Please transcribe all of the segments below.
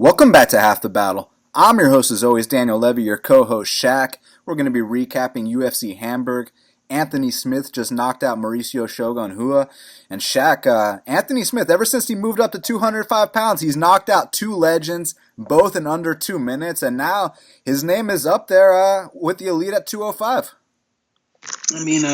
Welcome back to Half the Battle. I'm your host as always, Daniel Levi, your co-host Shaq. We're going to be recapping UFC Hamburg. Anthony Smith just knocked out Mauricio Shogun Hua. And Shaq, Anthony Smith, ever since he moved up to 205 pounds, he's knocked out two legends, both in under 2 minutes. And now his name is up there with the elite at 205. I mean,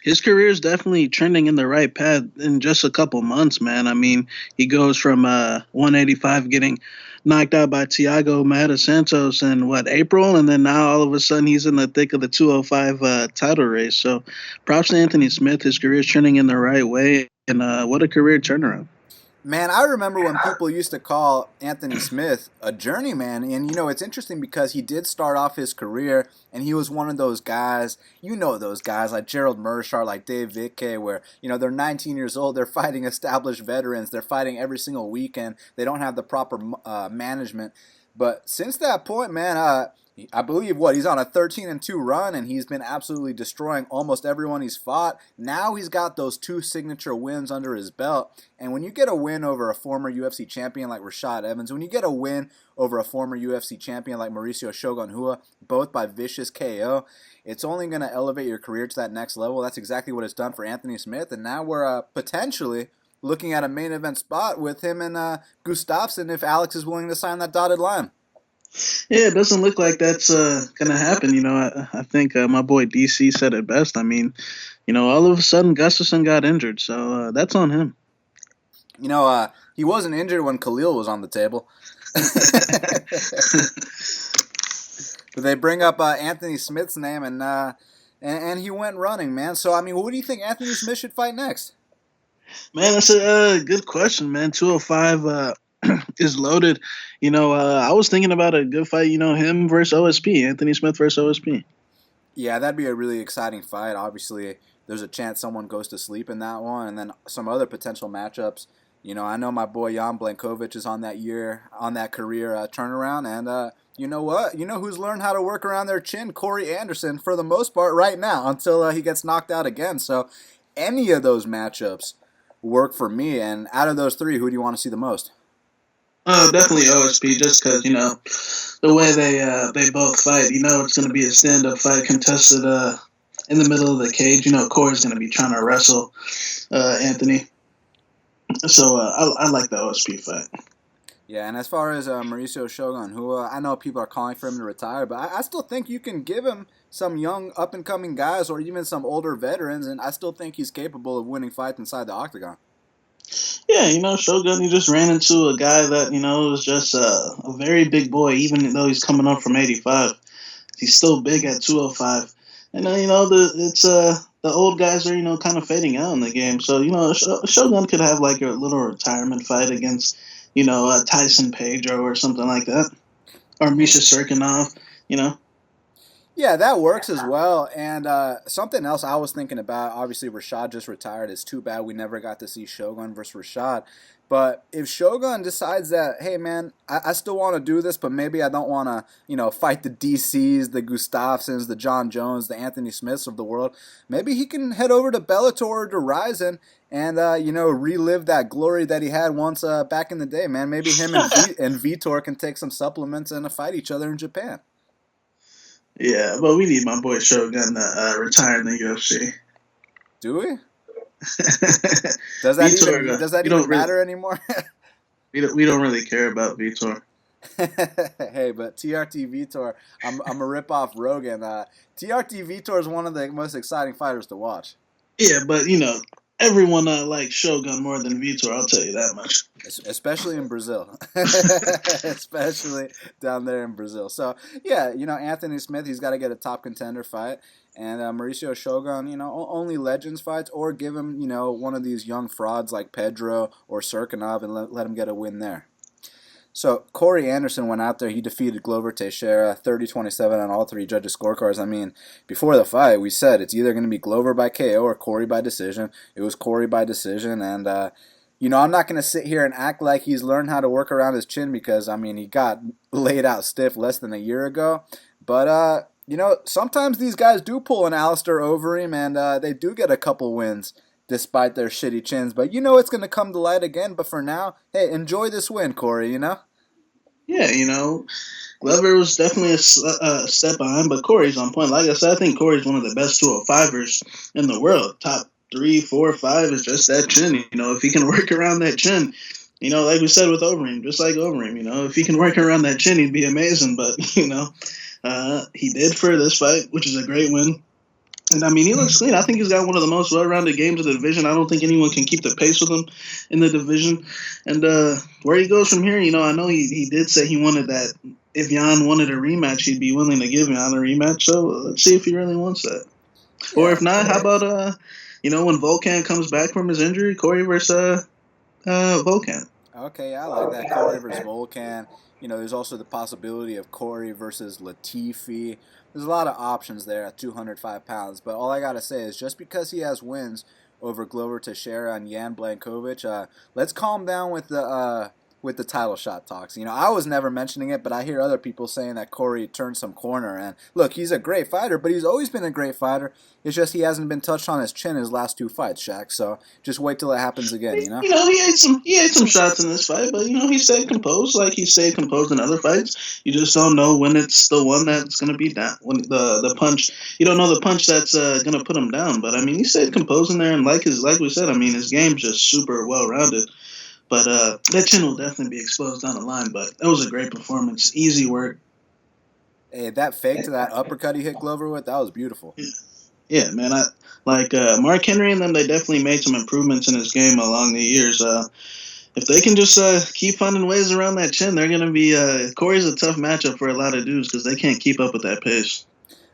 his career is definitely trending in the right path in just a couple months, man. I mean, he goes from 185 getting knocked out by Thiago Maeda Santos in April, and then now all of a sudden he's in the thick of the 205 title race. So, props to Anthony Smith. His career is trending in the right way, and what a career turnaround. Man, I remember when people used to call Anthony Smith a journeyman, and it's interesting because he did start off his career, and he was one of those guys, those guys like Gerald Mearshart, like Dave Vitke, where, they're 19 years old, they're fighting established veterans, they're fighting every single weekend, they don't have the proper management. But since that point, man, I believe he's on a 13-2 run, and he's been absolutely destroying almost everyone he's fought. Now he's got those two signature wins under his belt. And when you get a win over a former UFC champion like Rashad Evans, when you get a win over a former UFC champion like Mauricio Shogun Hua, both by vicious KO, it's only going to elevate your career to that next level. That's exactly what it's done for Anthony Smith. And now we're potentially looking at a main event spot with him and Gustafsson if Alex is willing to sign that dotted line. Yeah, it doesn't look like that's going to happen. I think my boy DC said it best. I mean, all of a sudden Gustafsson got injured, so that's on him. He wasn't injured when Khalil was on the table. But they bring up Anthony Smith's name, and he went running, man. So, I mean, who do you think Anthony Smith should fight next? Man, that's a good question, man. 205 is loaded. I was thinking about a good fight, him versus OSP, Anthony Smith versus OSP. Yeah, that'd be a really exciting fight. Obviously, there's a chance someone goes to sleep in that one, and then some other potential matchups. I know my boy Jan Blankovic is on that career turnaround, and you know what? You know who's learned how to work around their chin? Corey Anderson, for the most part, right now, until he gets knocked out again. So, any of those matchups work for me, and out of those three, who do you want to see the most? Definitely OSP, just because, the way they both fight, it's going to be a stand-up fight contested in the middle of the cage. Corey's going to be trying to wrestle Anthony. So I like the OSP fight. Yeah, and as far as Mauricio Shogun, who I know people are calling for him to retire, but I still think you can give him some young up-and-coming guys or even some older veterans, and I still think he's capable of winning fights inside the octagon. Yeah, Shogun, he just ran into a guy that, was just a very big boy, even though he's coming up from 85. He's still big at 205. And, the old guys are, kind of fading out in the game. So, Shogun could have like a little retirement fight against, Tyson Pedro or something like that. Or Misha Serkinov, Yeah, that works as well. And something else I was thinking about, obviously Rashad just retired. It's too bad we never got to see Shogun versus Rashad. But if Shogun decides that, hey, man, I still want to do this, but maybe I don't want to, fight the DCs, the Gustafssons, the John Jones, the Anthony Smiths of the world, maybe he can head over to Bellator or to Ryzen and, relive that glory that he had once back in the day, man. Maybe him and Vitor can take some supplements and fight each other in Japan. Yeah, but we need my boy Shogun to retire in the UFC. Do we? Does that even matter anymore? we don't really care about Vitor. Hey, but TRT Vitor, I'm a rip off Rogan. TRT Vitor is one of the most exciting fighters to watch. Yeah, but everyone likes Shogun more than Vitor. I'll tell you that much. Especially in Brazil, especially down there in Brazil. So yeah, Anthony Smith, he's got to get a top contender fight. And Mauricio Shogun, only legends fights, or give him, one of these young frauds like Pedro or Serkinov and let him get a win there. So Corey Anderson went out there. He defeated Glover Teixeira 30-27 on all three judges' scorecards. I mean, before the fight, we said it's either going to be Glover by KO or Corey by decision. It was Corey by decision, and I'm not going to sit here and act like he's learned how to work around his chin because, he got laid out stiff less than a year ago. But sometimes these guys do pull an Alistair Overeem, and they do get a couple wins despite their shitty chins. But it's going to come to light again. But for now, hey, enjoy this win, Corey, Yeah, Glover was definitely a step behind, but Corey's on point. Like I said, I think Corey's one of the best 205ers in the world. Top 3, 4, 5 is just that chin. If he can work around that chin, like we said with Overeem, just like Overeem, if he can work around that chin, he'd be amazing. But, he did for this fight, which is a great win. And I mean, he looks clean. I think he's got one of the most well-rounded games of the division. I don't think anyone can keep the pace with him in the division. And where he goes from here, I know he did say he wanted that. If Jan wanted a rematch, he'd be willing to give Jan a rematch. So let's see if he really wants that. Yeah, or if not, how about when Volkan comes back from his injury, Corey versus Volkan. Okay, I like that. Corey versus Volkan. There's also the possibility of Corey versus Latifi. There's a lot of options there at 205 pounds. But all I got to say is just because he has wins over Glover Teixeira and Jan Blachowicz, let's calm down with the title shot talks. I was never mentioning it, but I hear other people saying that Corey turned some corner. And look, he's a great fighter, but he's always been a great fighter. It's just he hasn't been touched on his chin his last 2 fights, Shaq. So just wait till it happens again. He had some shots in this fight, but he stayed composed, like he stayed composed in other fights. You just don't know when it's the one that's gonna be down. When the punch, you don't know the punch that's gonna put him down. But I mean, he stayed composed in there, and like we said, I mean, his game's just super well rounded. But that chin will definitely be exposed down the line. But it was a great performance. Easy work. Hey, that fake to that uppercut he hit Glover with, that was beautiful. Yeah, man. Mark Henry and them, they definitely made some improvements in his game along the years. If they can just keep finding ways around that chin, they're going to be Corey's a tough matchup for a lot of dudes because they can't keep up with that pace.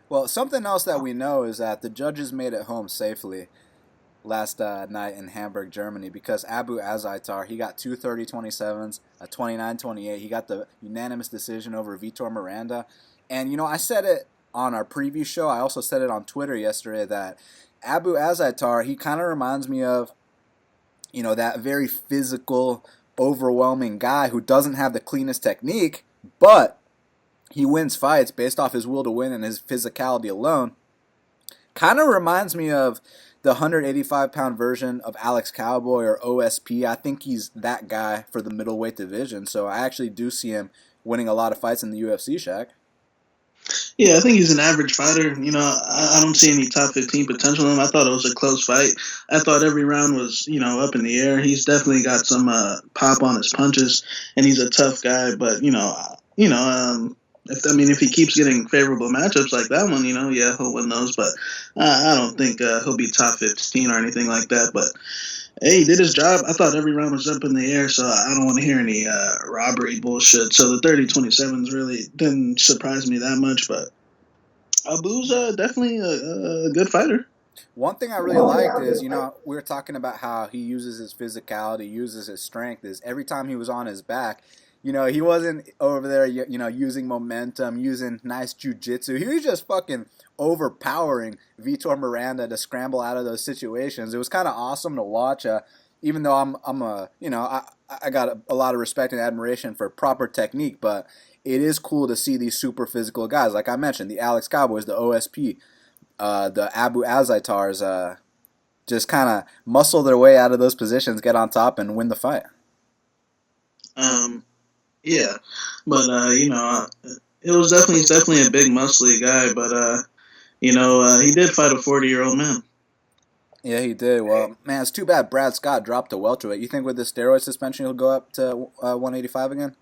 Well, something else that we know is that the judges made it home safely last night in Hamburg, Germany, because Abu Azaitar, he got 2 30-27s, a 29-28. He got the unanimous decision over Vitor Miranda. And, I said it on our preview show. I also said it on Twitter yesterday that Abu Azaitar, he kind of reminds me of, that very physical, overwhelming guy who doesn't have the cleanest technique, but he wins fights based off his will to win and his physicality alone. Kind of reminds me of the 185-pound version of Alex Cowboy or OSP. I think he's that guy for the middleweight division, so I actually do see him winning a lot of fights in the UFC, Shaq. Yeah, I think he's an average fighter. I don't see any top 15 potential in him. I thought it was a close fight. I thought every round was, up in the air. He's definitely got some pop on his punches, and he's a tough guy. But, if he keeps getting favorable matchups like that one, yeah, he'll win those. But I don't think he'll be top 15 or anything like that. But hey, he did his job. I thought every round was up in the air, so I don't want to hear any robbery bullshit. So the 30-27s really didn't surprise me that much. But Abu's definitely a good fighter. One thing I really liked is, we were talking about how he uses his physicality, uses his strength, is every time he was on his back, he wasn't over there, using momentum, using nice jiu-jitsu. He was just fucking overpowering Vitor Miranda to scramble out of those situations. It was kind of awesome to watch, even though I got a lot of respect and admiration for proper technique, but it is cool to see these super physical guys. Like I mentioned, the Alex Cowboys, the OSP, the Abu Azaitars, just kind of muscle their way out of those positions, get on top, and win the fight. Yeah, but he's definitely a big muscly guy, but he did fight a 40-year-old man. Yeah, he did. Well, man, it's too bad Brad Scott dropped to welterweight. You think with the steroid suspension he'll go up to 185 again?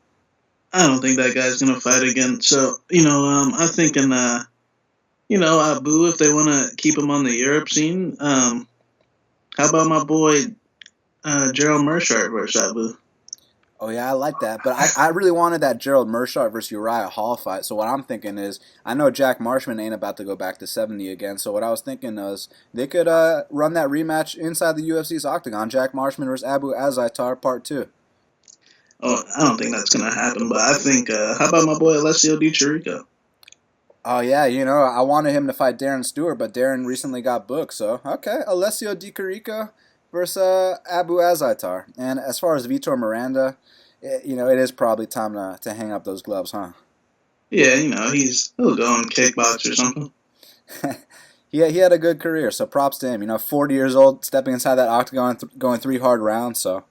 I don't think that guy's gonna fight again. So I'm thinking, Abu, if they want to keep him on the Europe scene, how about my boy Gerald Meerschaert versus Abu? Oh, yeah, I like that. But I really wanted that Gerald Meerschaert versus Uriah Hall fight. So what I'm thinking is, I know Jack Marshman ain't about to go back to 70 again. So what I was thinking is, they could run that rematch inside the UFC's octagon. Jack Marshman versus Abu Azaitar Part 2. Oh, I don't think that's going to happen. But I think, how about my boy Alessio Di Chirico? Oh, yeah, I wanted him to fight Darren Stewart, but Darren recently got booked. So, okay, Alessio Di Chirico versus Abu Azaitar. And as far as Vitor Miranda, it is probably time to hang up those gloves, huh? Yeah, he'll go and kickbox or something. He had a good career, so props to him. 40 years old, stepping inside that octagon, going 3 hard rounds. So,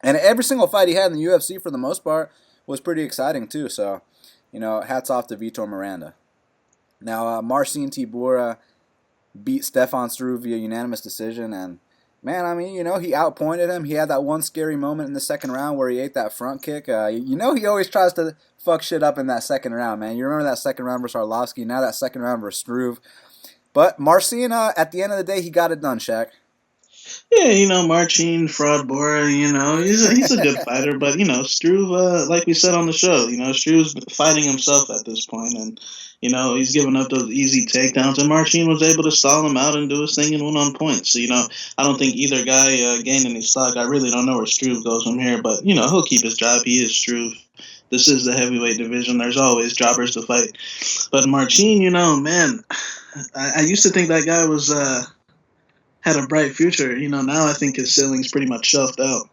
and every single fight he had in the UFC, for the most part, was pretty exciting too. So, hats off to Vitor Miranda. Now, Marcin Tybura beat Stefan Struve via unanimous decision, and man, I mean, he outpointed him. He had that one scary moment in the second round where he ate that front kick. He always tries to fuck shit up in that second round, man. You remember that second round versus Arlovsky, now that second round versus Struve. But Marcin, at the end of the day, he got it done, Shaq. Yeah, Marcin, fraud Bora, he's a good fighter, but, Struve, like we said on the show, Struve's fighting himself at this point, and, he's giving up those easy takedowns, and Marcin was able to stall him out and do his thing and win on points. So, I don't think either guy gained any stock. I really don't know where Struve goes from here, but, he'll keep his job. He is Struve. This is the heavyweight division. There's always jobbers to fight. But Marcin, man, I used to think that guy was had a bright future. Now I think his ceiling's pretty much shelved out.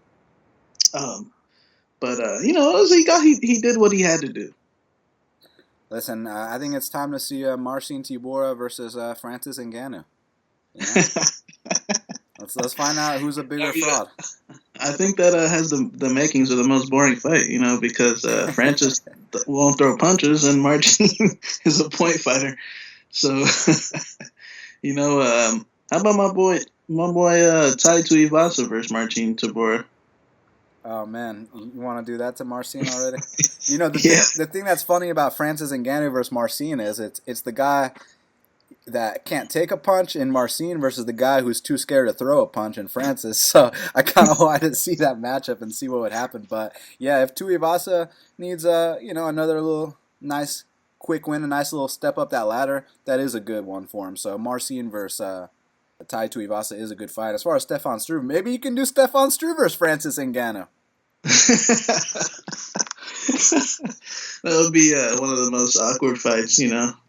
He did what he had to do. Listen, I think it's time to see Marcin Tybura versus Francis Ngannou. Let's find out who's a bigger fraud. I think that has the makings of the most boring fight, because Francis won't throw punches and Marcin is a point fighter. So, how about my boy Tai Tuivasa versus Marcin Tybura? Oh man, you want to do that to Marcin already? The thing that's funny about Francis Ngannou versus Marcin is it's the guy that can't take a punch in Marcin versus the guy who's too scared to throw a punch in Francis. So I kind of wanted to see that matchup and see what would happen. But yeah, if Tuivasa needs another little nice quick win, a nice little step up that ladder, that is a good one for him. So Marcin versus Tai Tuivasa is a good fight. As far as Stefan Struve, maybe you can do Stefan Struve versus Francis Ngannou. That would be one of the most awkward fights,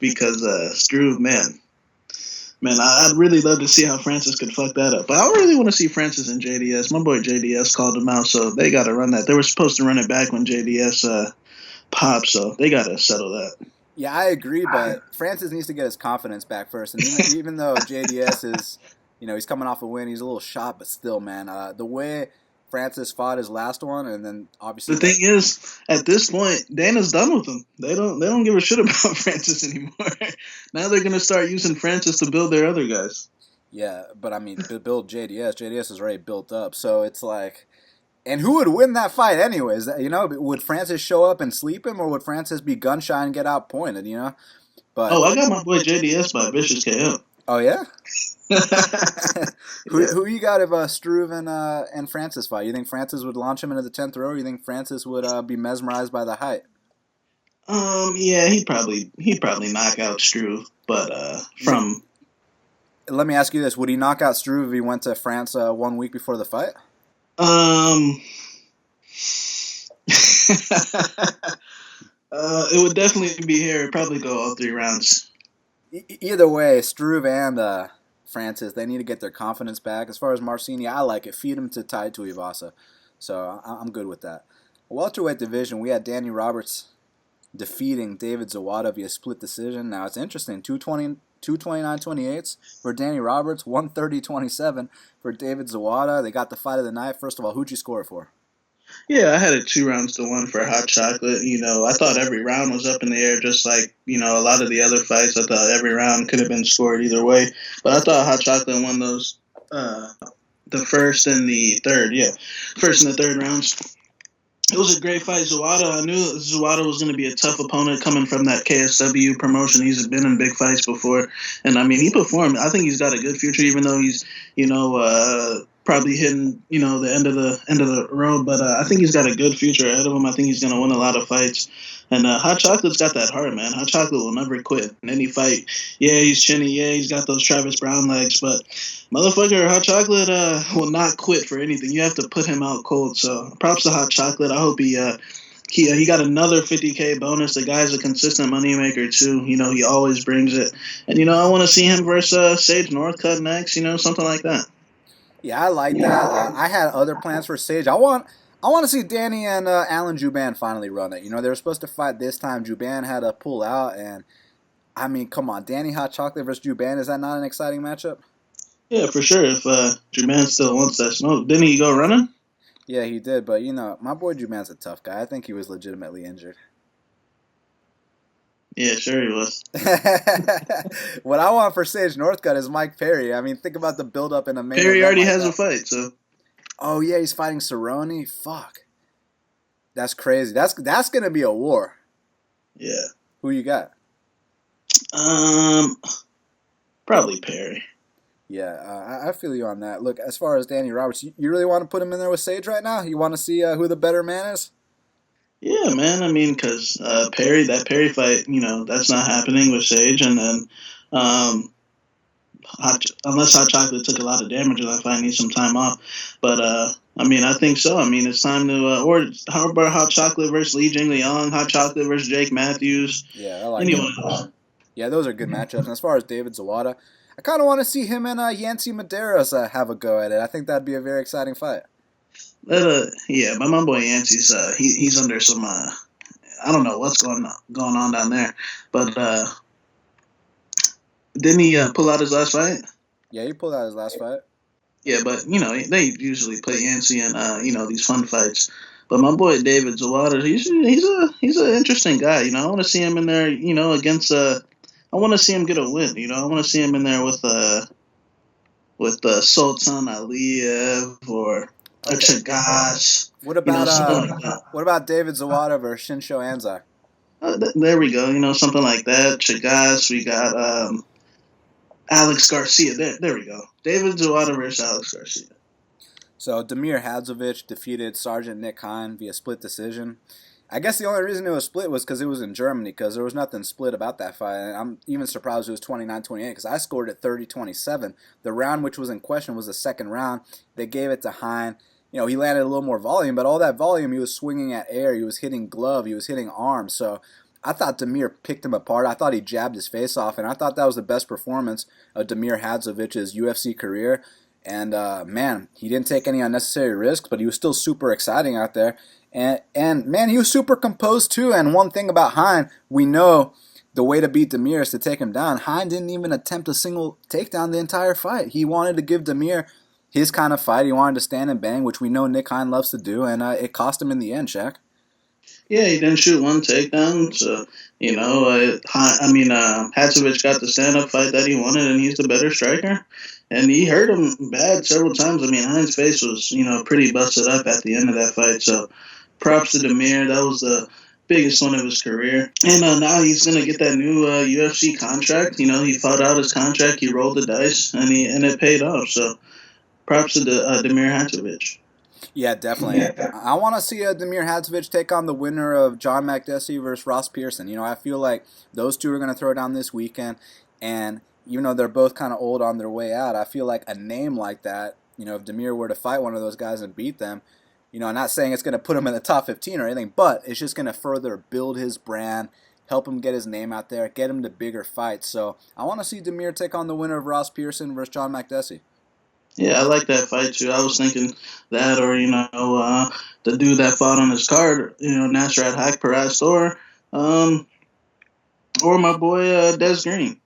because Struve, man, I'd really love to see how Francis could fuck that up. But I really want to see Francis and JDS. My boy JDS called him out, so they got to run that. They were supposed to run it back when JDS popped, so they got to settle that. Yeah, I agree, but Francis needs to get his confidence back first. And even though JDS is, he's coming off a win, he's a little shot, but still, man, the way Francis fought his last one, and then obviously the thing is, at this point, Dana's done with him. They don't give a shit about Francis anymore. Now they're gonna start using Francis to build their other guys. Yeah, but I mean, to build JDS. JDS is already built up, so it's like, and who would win that fight anyways? Would Francis show up and sleep him, or would Francis be gun shy and get outpointed? But I got my boy JDS by vicious KO. Oh yeah. Who you got if Struve and Francis fight? You think Francis would launch him into the 10th row? Or you think Francis would be mesmerized by the height? Yeah, he'd probably knock out Struve, but from. Let me ask you this: would he knock out Struve if he went to France 1 week before the fight? It would definitely be here. It'd probably go all 3 rounds. Either way, Struve and Francis, they need to get their confidence back. As far as Marcin, I like it. Feed him to Tai Tuivasa. So I'm good with that. Welterweight division, we had Danny Roberts defeating David Owada via split decision. Now, it's interesting. 229-28 for Danny Roberts, 130-27 for David Owada. They got the fight of the night. First of all, who'd you score it for? Yeah, I had it 2-1 for Hot Chocolate. I thought every round was up in the air, just like, a lot of the other fights. I thought every round could have been scored either way. But I thought Hot Chocolate won those, the first and the third. Yeah, first and the third rounds. It was a great fight. Owada, I knew Owada was going to be a tough opponent coming from that KSW promotion. He's been in big fights before. And, I mean, he performed. I think he's got a good future, even though he's, probably hitting, the end of the road. But I think he's got a good future ahead of him. I think he's going to win a lot of fights. And Hot Chocolate's got that heart, man. Hot Chocolate will never quit in any fight. Yeah, he's chinny. Yeah, he's got those Travis Brown legs. But motherfucker, Hot Chocolate will not quit for anything. You have to put him out cold. So props to Hot Chocolate. I hope he got another $50K bonus. The guy's a consistent moneymaker too. He always brings it. And I want to see him versus Sage Northcutt next. Something like that. Yeah, I like that. I had other plans for Sage. I want to see Danny and Alan Juban finally run it. They were supposed to fight this time. Juban had to pull out, and I mean, come on, Danny Hot Chocolate versus Juban, is that not an exciting matchup? Yeah, for sure. If Juban still wants that smoke, didn't he go running? Yeah, he did, but my boy Juman's a tough guy. I think he was legitimately injured. Yeah, sure he was. What I want for Sage Northcutt is Mike Perry. I mean, think about the build-up in a main Perry event already like has a that. fight, so Oh yeah, he's fighting Cerrone. Fuck, that's crazy. That's gonna be a war. yeah. Who you got? Um, Probably Perry. Yeah, I feel you on that. Look, as far as Danny Roberts, you really want to put him in there with Sage right now? You want to see who the better man is? Yeah, man. I mean, because that Perry fight, that's not happening with Sage, and then unless Hot Chocolate took a lot of damage in that fight, needs some time off. But I mean, I think so. I mean, it's time to or how about Hot Chocolate versus Li Jingliang, Hot Chocolate versus Jake Matthews, Yeah, I like anyone that. else. Yeah, those are good matchups. And as far as David Zawada, I kind of want to see him and Yancy Medeiros have a go at it. I think that'd be a very exciting fight. Yeah, but my boy Yancey's he's under some I don't know what's going on down there, but didn't he pull out his last fight? Yeah, he pulled out his last fight. Yeah, but they usually play Yancey in these fun fights. But my boy David Zawada, he's an interesting guy. I want to see him in there. Against I want to see him get a win. I want to see him in there with Sultan Aliyev or a Chagash. What about Something like that. what about David Zawada versus Shinsho Anzai? There we go. Something like that. Chagash. We got Alex Garcia. There we go. David Zawada versus Alex Garcia. So Damir Hadzovic defeated Sergeant Nick Hine via split decision. I guess the only reason it was split was because it was in Germany, because there was nothing split about that fight. And I'm even surprised it was 29-28, because I scored it 30-27. The round which was in question was the second round. They gave it to Hine. He landed a little more volume, but all that volume, he was swinging at air. He was hitting glove. He was hitting arm. So I thought Damir picked him apart. I thought he jabbed his face off, and I thought that was the best performance of Damir Hadzovic's UFC career. And man, he didn't take any unnecessary risks, but he was still super exciting out there. And man, he was super composed too. And one thing about Hine, we know the way to beat Damir is to take him down. Hine didn't even attempt a single takedown the entire fight. He wanted to give Damir his kind of fight. He wanted to stand and bang, which we know Nick Hine loves to do, and it cost him in the end, Shaq. Yeah, he didn't shoot one takedown, so Hadzovic got the stand-up fight that he wanted, and he's the better striker. And he hurt him bad several times. I mean, Hine's face was pretty busted up at the end of that fight. So, props to Damir. That was the biggest one of his career. And now he's gonna get that new UFC contract. He fought out his contract. He rolled the dice, and it paid off. So, props to Damir Hadzovic. Yeah, definitely. I want to see Damir Hadzovic take on the winner of John Makdessi versus Ross Pearson. I feel like those two are going to throw down this weekend, and even though they're both kind of old on their way out, I feel like a name like that, if Damir were to fight one of those guys and beat them, I'm not saying it's going to put him in the top 15 or anything, but it's just going to further build his brand, help him get his name out there, get him to bigger fights. So I want to see Damir take on the winner of Ross Pearson versus John Makdessi. Yeah, I like that fight too. I was thinking that, or the dude that fought on his card, Nasrat Haqparast, or my boy Des Green.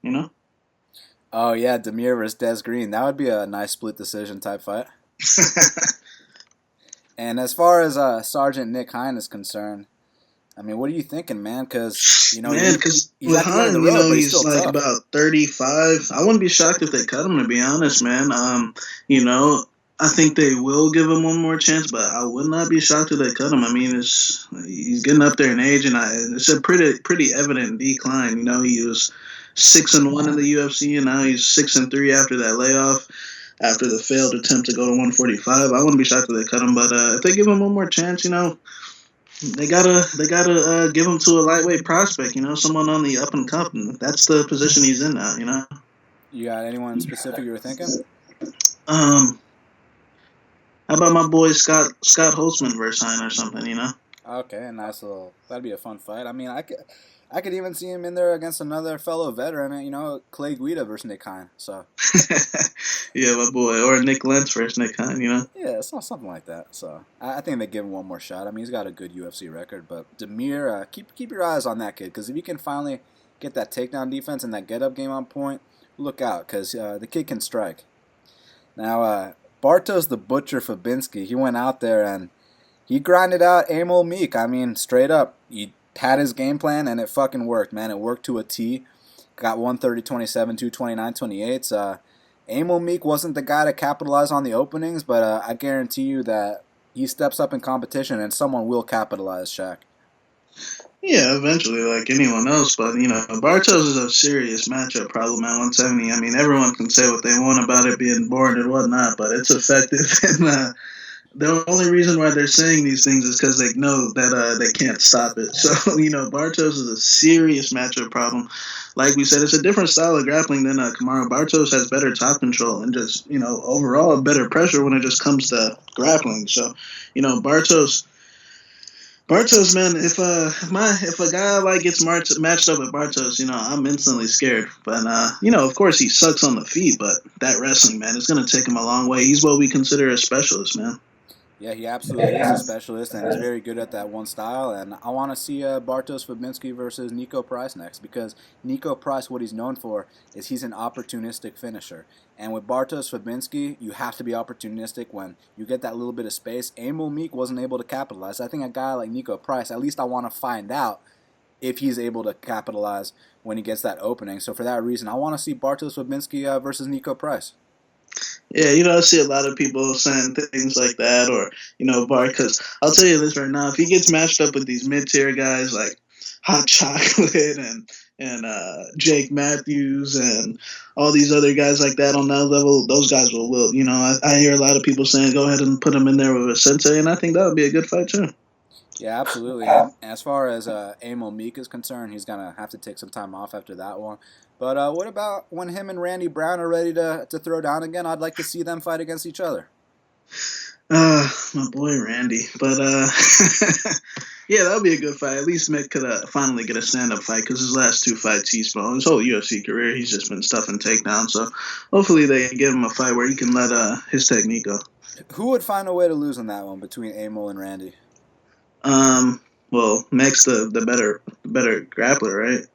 Oh yeah, Damir versus Des Green. That would be a nice split decision type fight. And as far as Sergeant Nick Hine is concerned, I mean, what are you thinking, man? Because he's with at the end of the Hine, road, but he's still like tough. about 35. I wouldn't be shocked if they cut him, to be honest, man. I think they will give him one more chance, but I would not be shocked if they cut him. I mean, he's getting up there in age, and it's a pretty evident decline. He was 6-1 in the UFC, and now he's 6-3 after that layoff, after the failed attempt to go to 145. I wouldn't be shocked if they cut him, but if they give him one more chance, they gotta give him to a lightweight prospect. Someone on the up and come. That's the position he's in now. You got anyone specific you were thinking? How about my boy Scott Holtzman versus Hine or something? Okay, nice little. That'd be a fun fight. I mean, I could even see him in there against another fellow veteran. Clay Guida versus Nick Hine. So. Yeah, my boy, or Nick Lentz versus Nick Hine. Yeah, it's not something like that. So I think they give him one more shot. I mean, he's got a good UFC record, but Damir, keep your eyes on that kid, because if he can finally get that takedown defense and that get up game on point, look out, because the kid can strike. Now, Bartos the Butcher Fabinski, he went out there and he grinded out Emil Meek. I mean, straight up, he had his game plan and it fucking worked, man. It worked to a T. Got 130-27, 229-28. Emil Meek wasn't the guy to capitalize on the openings, but I guarantee you that he steps up in competition and someone will capitalize, Shaq. Yeah, eventually, like anyone else. But, Bartos is a serious matchup problem at 170. I mean, everyone can say what they want about it being boring and whatnot, but it's effective. And the only reason why they're saying these things is because they know that they can't stop it. So, Bartos is a serious matchup problem. Like we said, it's a different style of grappling than Kamaru. Bartos has better top control and just, overall better pressure when it just comes to grappling. So, Bartos, man, if a guy like gets matched up with Bartos, I'm instantly scared. But of course he sucks on the feet, but that wrestling, man, is gonna take him a long way. He's what we consider a specialist, man. Yeah, he absolutely is a specialist, and he's very good at that one style. And I want to see Bartos Fabinski versus Nico Price next, because Nico Price, what he's known for is he's an opportunistic finisher. And with Bartos Fabinski, you have to be opportunistic when you get that little bit of space. Emil Meek wasn't able to capitalize. I think a guy like Nico Price, at least I want to find out if he's able to capitalize when he gets that opening. So for that reason, I want to see Bartos Fabinski versus Nico Price. Yeah, I see a lot of people saying things like that, or, because I'll tell you this right now, if he gets matched up with these mid-tier guys like Hot Chocolate and Jake Matthews and all these other guys like that on that level, those guys will. I hear a lot of people saying, go ahead and put him in there with a Sensei, and I think that would be a good fight, too. Yeah, absolutely. And as far as Emil Meek is concerned, he's going to have to take some time off after that one. But what about when him and Randy Brown are ready to throw down again? I'd like to see them fight against each other. My boy Randy. But, yeah, that would be a good fight. At least Mick could finally get a stand-up fight, because his last two fights his whole UFC career, he's just been stuffing takedowns. So hopefully they give him a fight where he can let his technique go. Who would find a way to lose in that one between Emil and Randy? Well, Mick's the better grappler, right?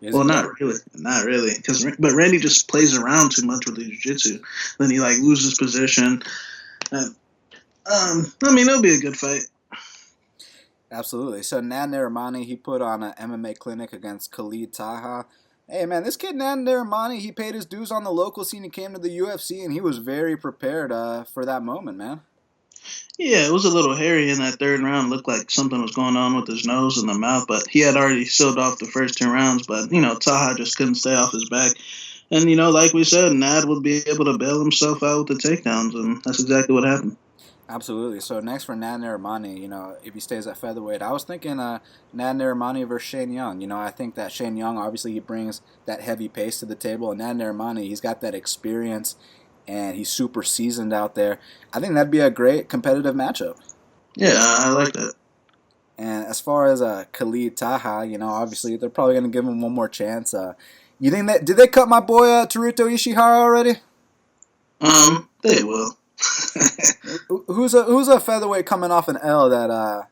Well, not really, but Randy just plays around too much with the jiu-jitsu. Then he loses position. It'll be a good fight. Absolutely. So Nan Narimani, he put on an MMA clinic against Khalid Taha. Hey man, this kid Nan Narimani, he paid his dues on the local scene. He came to the UFC and he was very prepared for that moment, man. Yeah, it was a little hairy in that third round. Looked like something was going on with his nose and the mouth, but he had already sealed off the first 2 rounds. But, Taha just couldn't stay off his back. And, like we said, Nad would be able to bail himself out with the takedowns, and that's exactly what happened. Absolutely. So next for Nan Narimani, if he stays at featherweight, I was thinking Nan Narimani versus Shane Young. I think that Shane Young, obviously he brings that heavy pace to the table, and Nan Narimani, he's got that experience, and he's super seasoned out there. I think that'd be a great competitive matchup. Yeah, I like that. And as far as Khalid Taha, obviously they're probably going to give him one more chance. You think did they cut my boy Teruto Ishihara already? They will. Who's a featherweight coming off an L that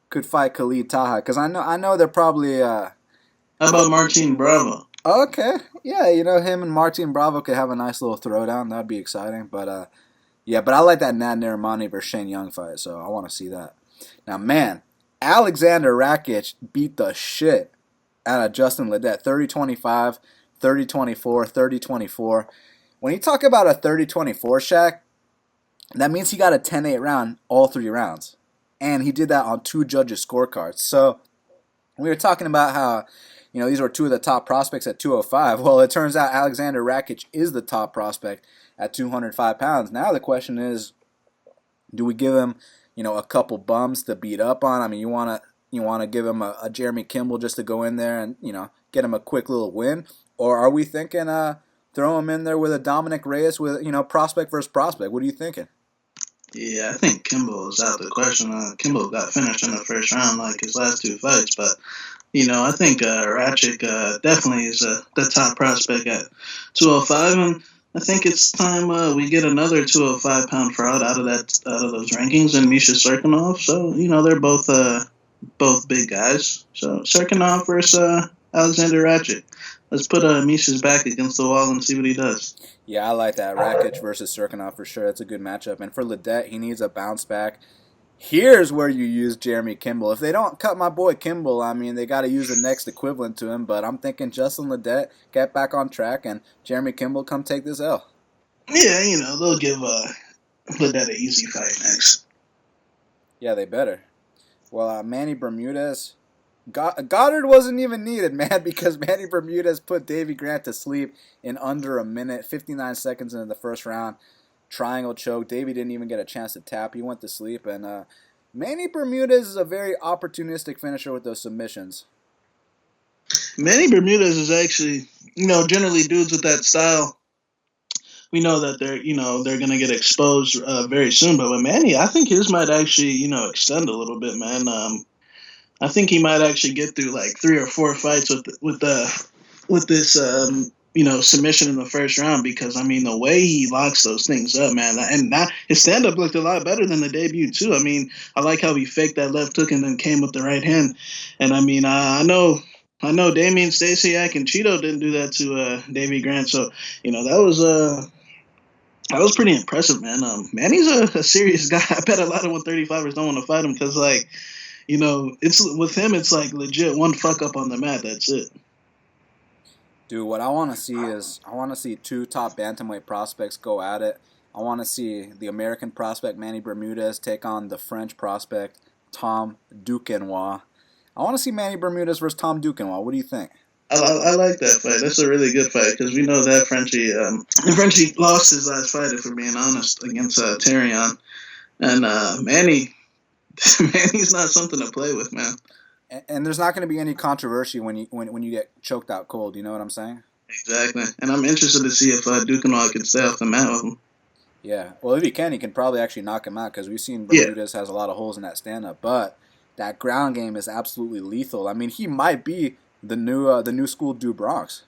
could fight Khalid Taha? Because I know they're probably. How about Martin Bravo? Okay, yeah, him and Martin Bravo could have a nice little throwdown. That'd be exciting. But yeah, but I like that Nad Narimani versus Shane Young fight, so I want to see that. Now, man, Alexander Rakic beat the shit out of Justin Ledet, 30-25, 30-24, 30-24. When you talk about a 30-24, Shaq, that means he got a 10-8 round all 3 rounds, and he did that on 2 judges' scorecards. So we were talking about how. These were 2 of the top prospects at 205. Well, it turns out Alexander Rakic is the top prospect at 205 pounds. Now the question is, do we give him, a couple bums to beat up on? I mean, you want to give him a Jeremy Kimble just to go in there and, get him a quick little win? Or are we thinking throw him in there with a Dominic Reyes with, prospect versus prospect? What are you thinking? Yeah, I think Kimble is out of the question. Kimble got finished in the first round like his last 2 fights, but I think Rakic definitely is the top prospect at 205, and I think it's time we get another 205-pound fraud out of those rankings, and Misha Serkinov. So they're both big guys. So Serkinov versus Alexander Rakic. Let's put Misha's back against the wall and see what he does. Yeah, I like that. Rakic versus Serkinov for sure. That's a good matchup. And for Ledet, he needs a bounce back. Here's where you use Jeremy Kimble. If they don't cut my boy Kimble, I mean, they got to use the next equivalent to him. But I'm thinking Justin Ledet get back on track, and Jeremy Kimble come take this L. Yeah, they'll give Ledet an easy fight next. Yeah, they better. Well, Manny Bermudez, Goddard wasn't even needed, man, because Manny Bermudez put Davey Grant to sleep in under a minute, 59 seconds into the first round. Triangle choke. Davey didn't even get a chance to tap. He went to sleep. And Manny Bermudez is a very opportunistic finisher with those submissions. Manny Bermudez is actually, generally dudes with that style, we know that they're going to get exposed very soon. But with Manny, I think his might actually, extend a little bit, man. I think he might actually get through like 3 or 4 fights with this submission in the first round, because I mean the way he locks those things up, man, and his stand up looked a lot better than the debut too. I mean, I like how he faked that left hook and then came with the right hand. And I mean, I know Damian Stasiak and Cheeto didn't do that to Davey Grant, so that was pretty impressive, man. Manny's a serious guy. I bet a lot of 135ers don't want to fight him because, like, it's with him, it's like legit one fuck up on the mat. That's it. Dude, what I want to see is 2 top bantamweight prospects go at it. I want to see the American prospect Manny Bermudez take on the French prospect Tom Duquesnoy. I want to see Manny Bermudez versus Tom Duquesnoy. What do you think? I like that fight. That's a really good fight because we know that Frenchie lost his last fight, if we're being honest, against Tyrion. And Manny's not something to play with, man. And there's not going to be any controversy when you get choked out cold. You know what I'm saying? Exactly. And I'm interested to see if Duquesnoy can stay off the mat with him. Yeah. Well, if he can probably actually knock him out because we've seen Bermudez has a lot of holes in that stand-up. But that ground game is absolutely lethal. I mean, he might be the new school Drew Bronx.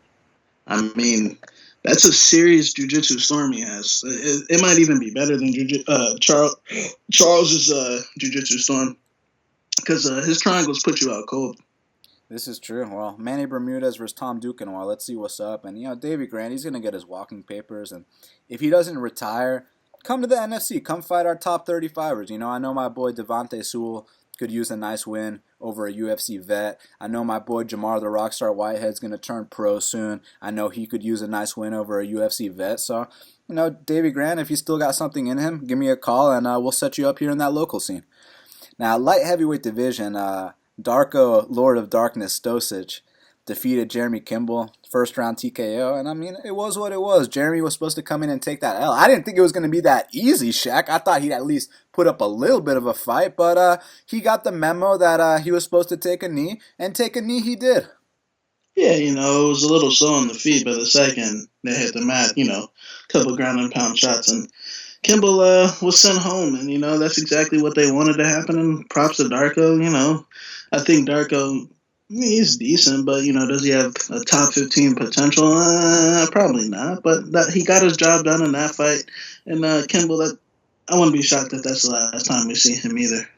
I mean, that's a serious jiu-jitsu storm he has. It might even be better than Charles's jiu-jitsu storm, because his triangles put you out cold. This is true. Well, Manny Bermudez versus Tom Duquesnoy. Let's see what's up. And, Davey Grant, he's going to get his walking papers. And if he doesn't retire, come to the NFC. Come fight our top 35ers. I know my boy Devontae Sewell could use a nice win over a UFC vet. I know my boy Jamar the Rockstar Whitehead's going to turn pro soon. I know he could use a nice win over a UFC vet. So, Davey Grant, if you still got something in him, give me a call and we'll set you up here in that local scene. Now, light heavyweight division, Darko, Lord of Darkness, Stosic, defeated Jeremy Kimble, first round TKO, and I mean, it was what it was. Jeremy was supposed to come in and take that L. I didn't think it was going to be that easy, Shaq. I thought he'd at least put up a little bit of a fight, but he got the memo that he was supposed to take a knee, and take a knee he did. Yeah, it was a little slow on the feet, but the second they hit the mat, a couple ground and pound shots, and Kimble was sent home, and that's exactly what they wanted to happen. And props to Darko. I think Darko, he's decent, but does he have a top 15 potential? Probably not. But he got his job done in that fight, and Kimble, I wouldn't be shocked if that's the last time we see him either.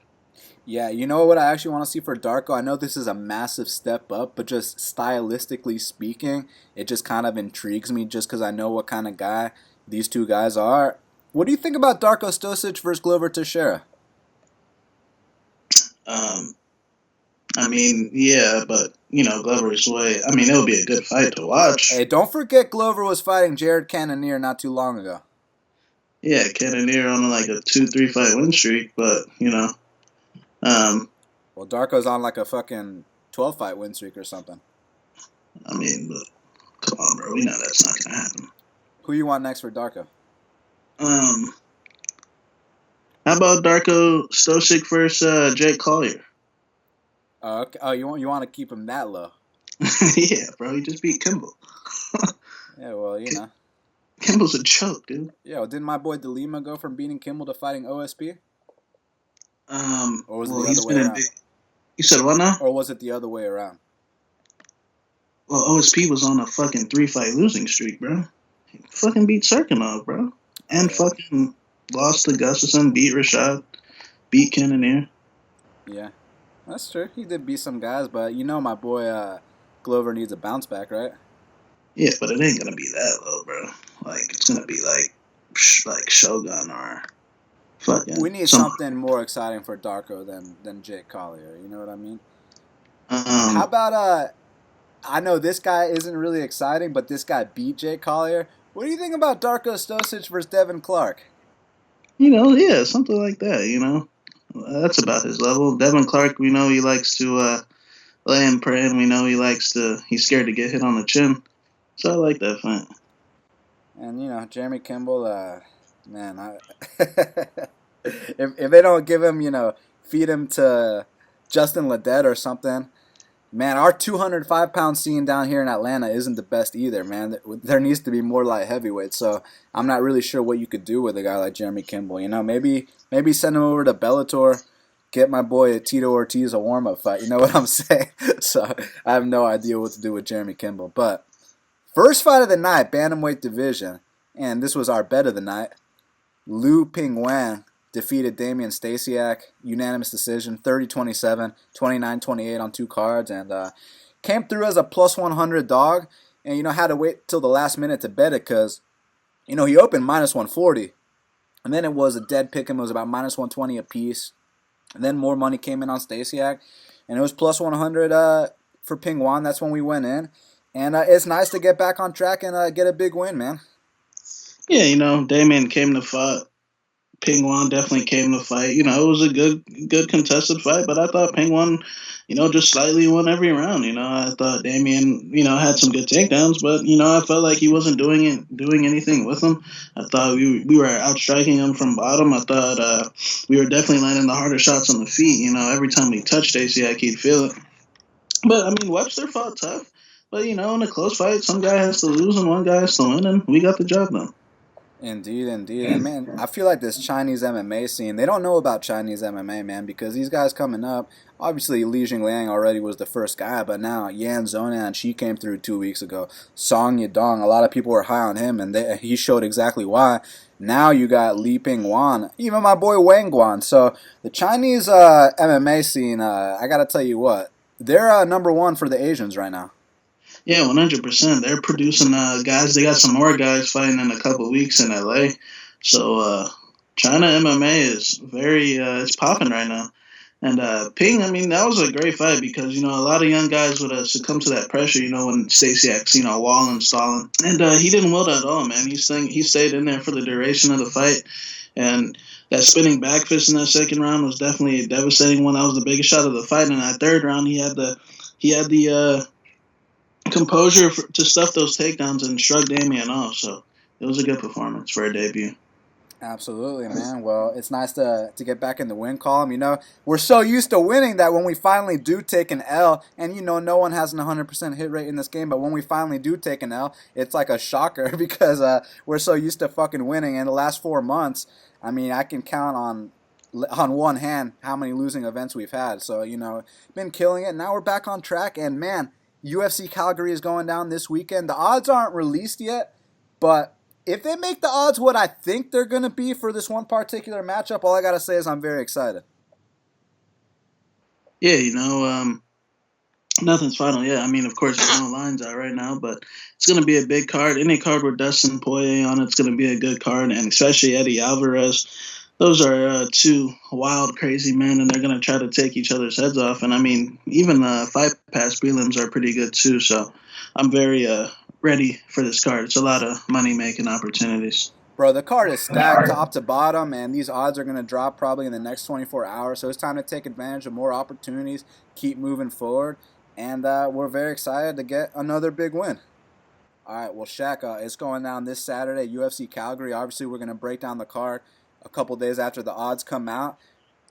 Yeah, you know what I actually want to see for Darko? I know this is a massive step up, but just stylistically speaking, it just kind of intrigues me just because I know what kind of guy these two guys are. What do you think about Darko Stosic versus Glover Teixeira? I mean, yeah, but, Glover's way. I mean, it would be a good fight to watch. Hey, don't forget Glover was fighting Jared Cannonier not too long ago. Yeah, Cannonier on like a 2-3 fight win streak, but, well, Darko's on like a fucking 12 fight win streak or something. I mean, but come on, bro. We know that's not going to happen. Who you want next for Darko? How about Darko Stosic versus Jake Collier? Okay. Oh, you want to keep him that low? Yeah, bro. He just beat Kimble. Yeah, well, Kimble's a joke, dude. Yeah, well, didn't my boy DeLima go from beating Kimble to fighting OSP? Or was it the other way around? You said what now? Or was it the other way around? Well, OSP was on a fucking 3-fight losing streak, bro. He fucking beat Serkinov, bro. And fucking lost to Gustafson, beat Rashad, beat Cannonier. Yeah, that's true. He did beat some guys, but my boy Glover needs a bounce back, right? Yeah, but it ain't gonna be that low, bro. Like it's gonna be like Shogun or We fucking need some. something more exciting for Darko than Jake Collier. You know what I mean? How Um, about I know this guy isn't really exciting, but this guy beat Jake Collier. What do you think about Darko Stosic versus Devin Clark? yeah, something like that. That's about his level. Devin Clark, we know he likes to lay and pray, and we know he's scared to get hit on the chin. So I like that fight. And Jeremy Kimble, man, if they don't give him, feed him to Justin Ledet or something, man, our 205-pound scene down here in Atlanta isn't the best either, man. There needs to be more light heavyweights. So I'm not really sure what you could do with a guy like Jeremy Kimble. Maybe send him over to Bellator, get my boy Tito Ortiz a warm-up fight. You know what I'm saying? So I have no idea what to do with Jeremy Kimble. But first fight of the night, bantamweight division, and this was our bet of the night. Liu Pingyuan defeated Damian Stasiak, unanimous decision, 30-27, 29-28 on two cards, and came through as a plus 100 dog, and had to wait till the last minute to bet it because he opened minus 140, and then it was a dead pick 'em. It was about minus 120 apiece, and then more money came in on Stasiak, and it was plus 100 for Pingyuan. That's when we went in, and it's nice to get back on track and get a big win, man. Yeah, Damien came to fight. Pingyuan definitely came to fight. It was a good contested fight, but I thought Pingyuan, just slightly won every round. I thought Damien, had some good takedowns, but I felt like he wasn't doing anything with them. I thought we were outstriking him from bottom. I thought we were definitely landing the harder shots on the feet. Every time he touched ACI, he'd feel it. But I mean, Webster fought tough. But in a close fight, some guy has to lose and one guy has to win, and we got the job done. Indeed, indeed. And man, I feel like this Chinese MMA scene, they don't know about Chinese MMA, man, because these guys coming up, obviously Li Jingliang already was the first guy, but now Yan Zonan, she came through 2 weeks ago. Song Yadong, a lot of people were high on him, and he showed exactly why. Now you got Li Pingwan, even my boy Wang Guan. So the Chinese MMA scene, I got to tell you what, they're number one for the Asians right now. Yeah, 100%. They're producing guys. They got some more guys fighting in a couple weeks in LA. So China MMA is it's popping right now. And Ping, I mean, that was a great fight because, a lot of young guys would succumb to that pressure, when Stasiak's, walling, stalling. And he didn't wilt at all, man. He stayed in there for the duration of the fight. And that spinning back fist in that second round was definitely a devastating one. That was the biggest shot of the fight. And in that third round, he had the composure to stuff those takedowns and shrug Damien off. So it was a good performance for a debut. Absolutely, man. Well, it's nice to get back in the win column. We're so used to winning that when we finally do take an L, and no one has an 100% hit rate in this game, but when we finally do take an L, it's like a shocker because we're so used to fucking winning. In the last 4 months, I mean, I can count on one hand how many losing events we've had. So, been killing it. Now we're back on track, and man, UFC Calgary is going down this weekend. The odds aren't released yet, but if they make the odds what I think they're going to be for this one particular matchup, all I got to say is I'm very excited. Yeah, nothing's final yet. I mean, of course, there's no lines out right now, but it's going to be a big card. Any card with Dustin Poirier on it's going to be a good card, and especially Eddie Alvarez. Those are two wild, crazy men, and they're going to try to take each other's heads off. And, I mean, even the Fight Pass prelims are pretty good, too. So I'm very ready for this card. It's a lot of money-making opportunities. Bro, the card is stacked top to bottom, and these odds are going to drop probably in the next 24 hours. So it's time to take advantage of more opportunities, keep moving forward, and we're very excited to get another big win. All right, well, Shaq, it's going down this Saturday, UFC Calgary. Obviously, we're going to break down the card a couple days after the odds come out.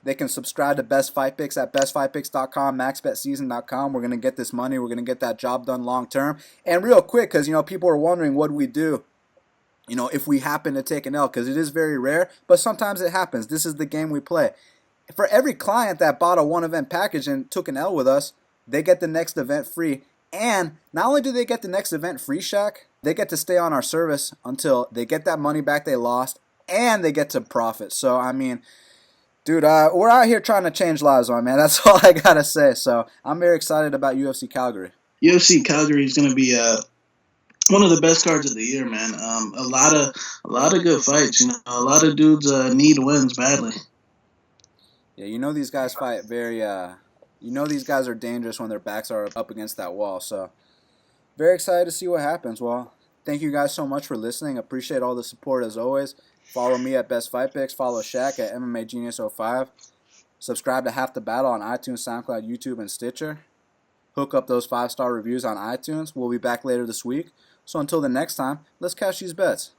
They can subscribe to Best Fight Picks at bestfightpicks.com, maxbetseason.com. We're going to get this money. We're going to get that job done long term. And real quick, because, people are wondering what we do, if we happen to take an L, because it is very rare, but sometimes it happens. This is the game we play. For every client that bought a one-event package and took an L with us, they get the next event free. And not only do they get the next event free, Shaq, they get to stay on our service until they get that money back they lost, and they get to profit. So, I mean, dude, we're out here trying to change lives, my man. That's all I got to say. So, I'm very excited about UFC Calgary. UFC Calgary is going to be one of the best cards of the year, man. A lot of good fights. You know, a lot of dudes need wins badly. Yeah, you know these guys fight very. You know these guys are dangerous when their backs are up against that wall. So very excited to see what happens. Well, thank you guys so much for listening. Appreciate all the support as always. Follow me at Best Fight Picks. Follow Shaq at MMA Genius 05. Subscribe to Half the Battle on iTunes, SoundCloud, YouTube, and Stitcher. Hook up those 5-star reviews on iTunes. We'll be back later this week. So until the next time, let's cash these bets.